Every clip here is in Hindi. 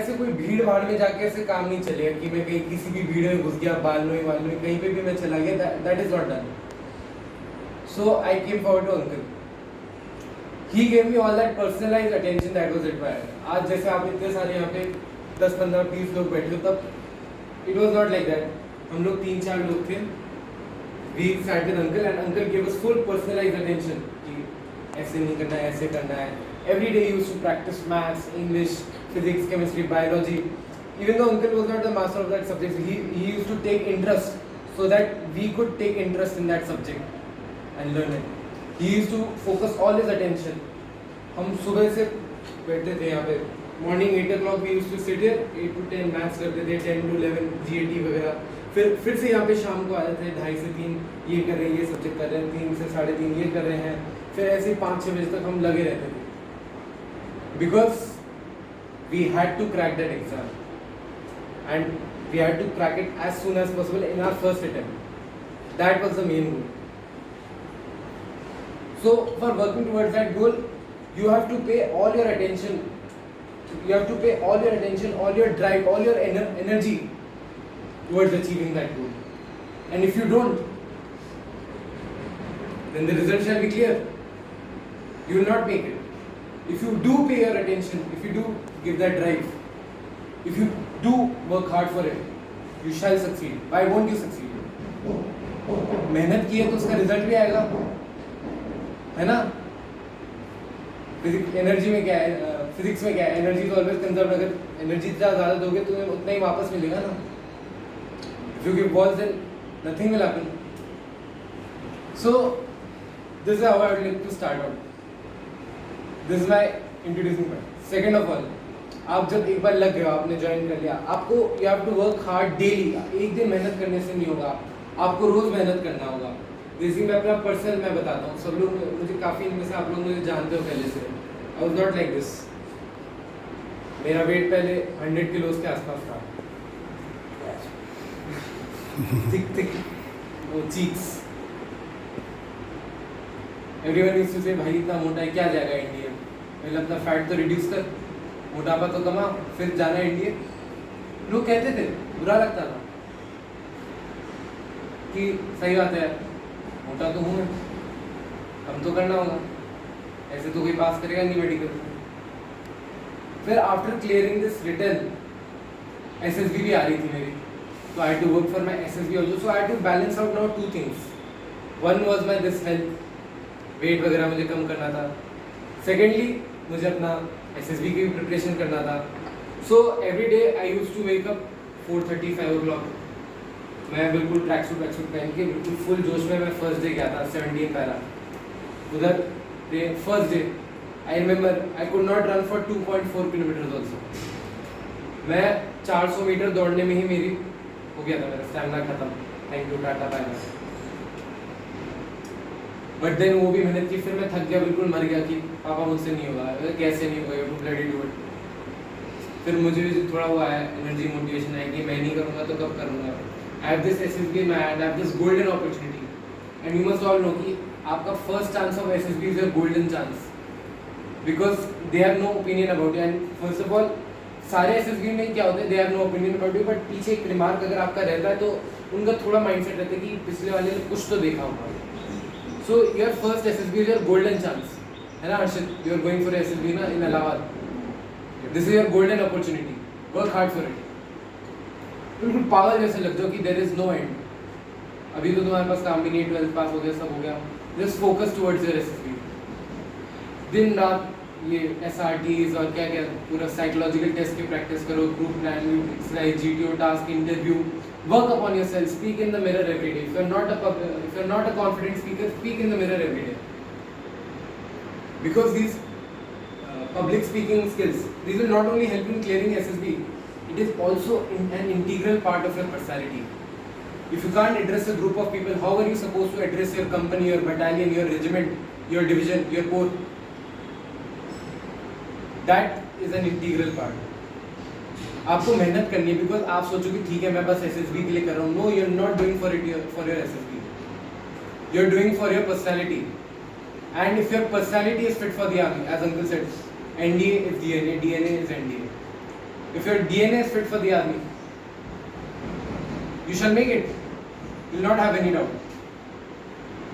ऐसे कोई भीड़ भाड़ में जाके ऐसे काम नहीं चलेगा कि मैं कहीं किसी भी भीड़ में घुस गया, बाल में कहीं पे भी मैं चला गया, that is not done. So I came forward to uncle. He gave me all that personalized attention that was required. आज जैसे आप इतने सारे यहाँ पे 10, 15, 20 लोग बैठे हो, तब it was not like that. हम लोग 3-4 लोग थे. We sat with uncle and uncle gave us full personalized attention कि ऐसे नहीं करना है, ऐसे करना है. Every day he used to practice maths, English, physics, chemistry, biology. Even though uncle was not the master of that subject, he used to take interest so that we could take interest in that subject and learn it. He used to focus all his attention. हम सुबह से बैठते थे यहाँ पे. Morning 8 o'clock we used to sit here, 8 to 10 maths करते थे, 10 to 11 GAT वगैरह. फिर से यहाँ पे शाम को आते थे, 2:30 से 3 ये कर रहे हैं, ये सब्जेक्ट कर रहे हैं, 3 से 3:30 ये कर रहे हैं. फिर ऐसे 5-6 बजे तक हम लगे रहते थे. Because we had to crack that exam and we had to crack it as soon as possible in our first attempt. That was the main goal. So for working towards that goal, you have to pay all your attention. You have to pay all your attention, all your drive, all your energy towards achieving that goal. And if you don't, then the result shall be clear. You will not make it. If you do pay your attention, if you do give that drive, if you do work hard for it, you shall succeed. Why won't you succeed? मेहनत की है तो उसका रिजल्ट भी आएगा, है ना? एनर्जी में क्या है, फिजिक्स में क्या है, एनर्जी तो ऑलवेज कंजर्व. अगर एनर्जी जितना ज़्यादा दोगे तो तुम्हें उतना ही वापस मिलेगा ना. If you give balls, then nothing will happen. So this is how I would like to start out. This is my introducing part. Second of all, आप जब एक बार लग गए हो, आपने ज्वाइन कर लिया, आपको you have to work hard daily. एक दिन मेहनत करने से नहीं होगा, आपको रोज मेहनत करना होगा. जैसे मैं अपना पर्सनल मैं बताता हूँ, सब लोग मुझे काफ़ी इनमें से आप लोग मुझे जानते हो पहले से. I was not like this. मेरा वेट पहले 100 किलोज के आसपास था. थिक वो चीक्स. एवरीवन यूज्ड टू से भाई इतना मोटा है क्या जाएगा इंडिया. पहले अपना फैट तो रिड्यूस कर, मोटापा तो कमा, फिर जाना इंडिया. लोग कहते थे, बुरा लगता था कि सही बात है, मोटा तो हूँ मैं, हम तो करना होगा, ऐसे तो कोई पास करेगा नहीं मेडिकल. फिर after clearing this return SSB भी आ रही थी मेरी, तो I had to work for my SSB also. So I had to balance out now 2 things. One was my this health, weight वगैरह मुझे कम करना था. सेकेंडली मुझे अपना SSB की भी प्रिपरेशन करना था. So every day I use to wake up 4:30, 5 o'clock. मैं बिल्कुल ट्रैक सूट पहन के बिल्कुल फुल जोश में मैं फर्स्ट डे गया था 17 पैरा. उधर first day I remember I could not run for 2.4 kilometre also. मैं 400 मीटर दौड़ने में ही मेरी हो गया था, मेरा स्टैमिना खत्म. Thank you, tata bye bye. But then वो भी मेहनत की, फिर मैं थक गया, बिल्कुल मर गया कि पापा मुझसे नहीं होगा, कैसे नहीं होगा, you to bloody do it. फिर मुझे भी थोड़ा वो आया, एनर्जी मोटिवेशन आया कि मैं नहीं करूँगा तो कब करूँगा. I have this SSB in my hand, I have this golden opportunity. And you must all know कि आपका first chance of SSB is a golden chance, because they have no opinion about you. And first of all सारे SSB में क्या होता है, they have no opinion about you, but पीछे एक रिमार्क अगर आपका रहता है तो उनका थोड़ा माइंडसेट रहता है कि पिछले वाले ने कुछ तो देखा होगा. So your first SSB is your golden chance, है ना हर्षित? You are going for SSB ना in Allahabad. This is your golden opportunity. Work hard for it. बिल्कुल पागल जैसे लग जाओ कि there is no end. अभी तो तुम्हारे पास काम भी नहीं है, 12th पास हो गया, सब हो गया. Just focus towards your SSB. दिन रात ये SRTs और क्या क्या पूरा साइकोलॉजिकल टेस्ट की प्रैक्टिस करो, group planning, exercise, GTO task, interview. Work upon yourself. Speak in the mirror every day. If you're not a confident speaker, speak in the mirror every day. Because these public speaking skills, these will not only help in clearing SSB, it is also an integral part of your personality. If you can't address a group of people, how are you supposed to address your company, your battalion, your regiment, your division, your corps? That is an integral part. आपको मेहनत करनी है, बिकॉज आप सोचोगे ठीक है मैं बस SSB के लिए कर रहा हूँ. No, you are not doing for it for your SSB. You are doing for your personality. And if your personality is fit for the army, as uncle said, NDA is DNA, DNA is NDA. If your DNA is fit for the army, you shall make it. You will not have any doubt.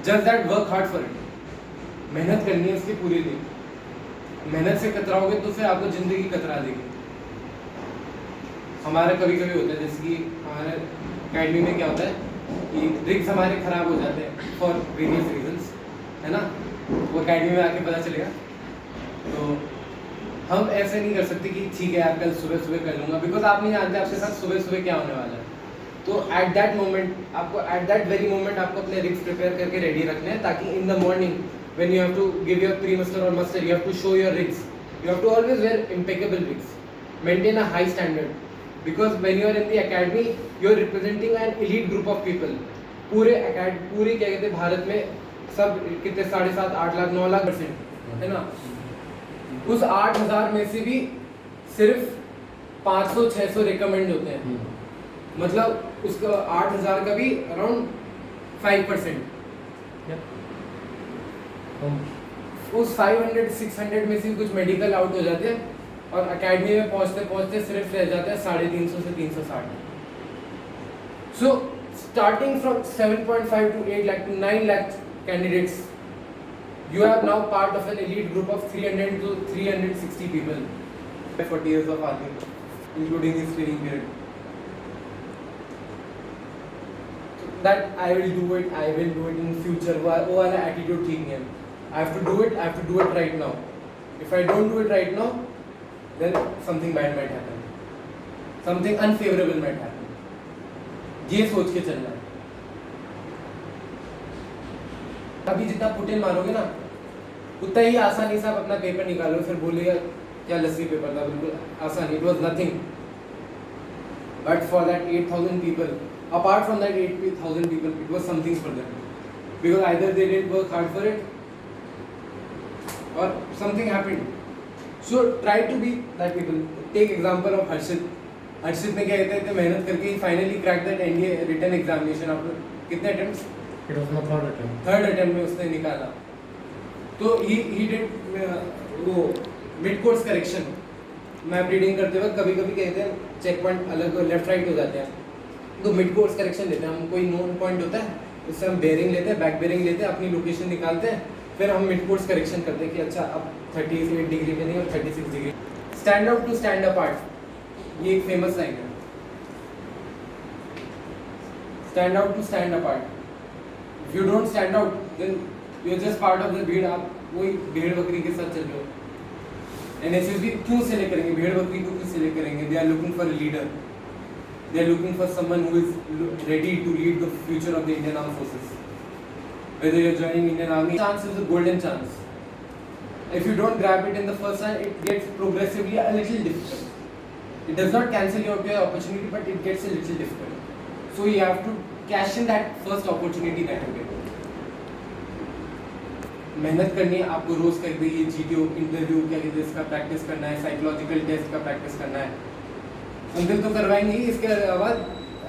Just that work hard for it. मेहनत करनी है उसकी पूरी दिन. मेहनत से कतराओगे तो फिर आपको जिंदगी कतरा देगी. हमारा कभी कभी होता है, जैसे कि हमारे अकेडमी में क्या होता है कि रिग्स हमारे ख़राब हो जाते हैं फॉर वेरियस रीजंस, है ना. वो अकेडमी में आके पता चलेगा. तो हम ऐसे नहीं कर सकते कि ठीक है यार कल सुबह सुबह कर लूँगा, बिकॉज आप नहीं जानते आपके साथ सुबह सुबह क्या होने वाला है. तो एट दैट मोमेंट आपको, एट दैट वेरी मोमेंट आपको अपने रिग्स प्रिपेयर करके रेडी रखने हैं, ताकि in the morning when you have to give your pre muster और muster, you have to show your rigs. You have to always wear impeccable rigs, maintain a high standard, because when you are in the academy you are representing an elite group of people. पूरे क्या कहते हैं भारत में सब कितने 7.5 8 लाख 9 लाख % है ना. उस 8,000 में से भी सिर्फ 500-600 रिकमेंड होते हैं. मतलब उसका 8,000 का भी अराउंड 5%. उस 500-600 में से कुछ मेडिकल आउट हो जाते हैं और एकेडमी में पहुंचते पहुंचते सिर्फ रह जाते हैं 350 से 360. So starting from 7.5 to 8 lakh to 9 lakh candidates, you are now part of an elite group of 300 to 360 people. 40 years of army, including his training period. So that I will do it in future. वो वाला attitude ठीक नहीं है. I have to do it right now. If I don't do it right now, then something bad might happen. Something unfavorable might happen. ये सोच के चलना है. अभी जितना पुटिन मारोगे ना, उतना ही आसानी से आप अपना पेपर निकालो, फिर बोलिए क्या लस्सी पेपर था, बिल्कुल आसानी. It was nothing. But for that 8,000 people, apart from that 8,000 people, it was something for them. Because either they didn't work hard for it, or something happened. So try to be that people. Take example of Harshit. Harshit ने क्या कहते थे, मेहनत करके ही finally cracked that NDA written examination after कितने attempts? It was my third attempt. Third attempt में उसने निकाला. तो he did वो mid course correction. Map reading करते वक्त कभी कभी कहते हैं चेक पॉइंट अलग लेफ्ट राइट हो जाते हैं, तो मिड कोर्स करेक्शन लेते हैं हम. कोई नोन पॉइंट होता है उससे हम बेरिंग लेते हैं, बैक बेरिंग लेते हैं, अपनी लोकेशन निकालते हैं, फिर हम मिड कोर्स करेक्शन करते हैं कि अच्छा अब 38 डिग्री पे नहीं और 36 degree. Stand out to stand apart, ये एक फेमस लाइन है. Stand out to stand apart. If you don't stand out then you are just part of the भीड़. आप वही भेड़ बकरी के साथ चल रहे हो. एनएसएस भी क्यों सेलेक्ट करेंगे भेड़ बकरी को, क्यों सेलेक्ट करेंगे? They are looking for a leader, they are looking for someone who is ready to lead the future of the Indian arm forces. Whether you're joining Indian Army, chance is a golden chance. If you don't grab it in the first time, it gets progressively a little difficult. It does not cancel your opportunity, but it gets a little difficult. So you have to cash in that first opportunity that you get. मेहनत करनी है आपको रोज करके. ये जीटीओ इंटरव्यू क्या कहते हैं इसका प्रैक्टिस करना है, साइकोलॉजिकल टेस्ट का प्रैक्टिस करना है. अंकल तो करवाएंगे ही. इसके बाद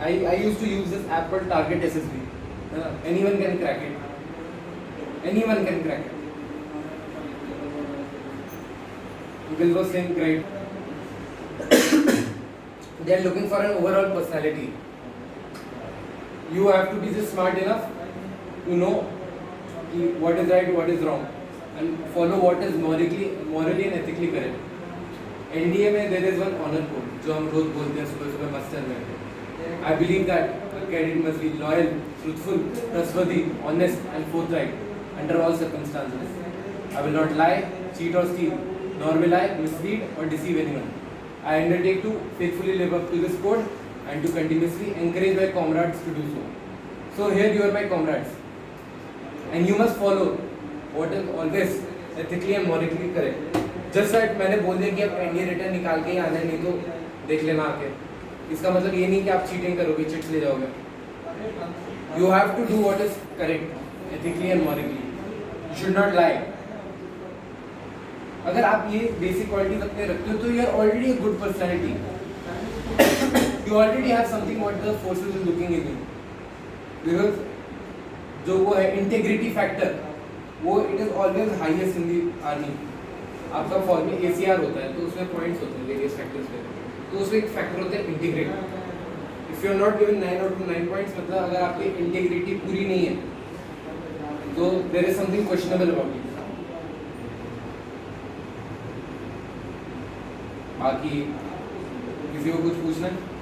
I used to use this app called Target SSB. Anyone can crack it. Anyone can crack it. Uncle was saying great. They are looking for an overall personality. You have to be just smart enough to know what is right, what is wrong, and follow what is morally and ethically correct. NDA में there is one honor code जो हम रोज बोलते हैं सुबह सुबह मस्टर में. I believe that a cadet must be loyal, truthful, trustworthy, honest, and forthright under all circumstances. I will not lie, cheat or steal, nor will I mislead or deceive anyone. I undertake to faithfully live up to this code and to continuously encourage my comrades to do so. So here you are my comrades, and you must follow what is always ethically and morally correct. Just like मैंने बोल दिया कि आप NDA रिटर्न निकाल के ही आना है, नहीं तो देख लेना आके. इसका मतलब ये नहीं कि आप चीटिंग करोगे, चिट्स ले जाओगे. You have to do what is correct, ethically and morally. You should not lie. अगर आप ये बेसिक क्वालिटीज अपने रखते हो तो you are already a good personality. You already have something what the forces is looking in you. Because जो वो है integrity factor, वो it is always highest in the army. आपका फॉर्म में ACR होता है तो उसमें पॉइंट्स होते हैं various factors पे. तो उसमें एक फैक्टर होता है integrity. If you are not given 9 out of 9 points, मतलब अगर आपकी इंटीग्रिटी पूरी नहीं है तो there is something questionable about it. बाकी किसी को कुछ पूछना है?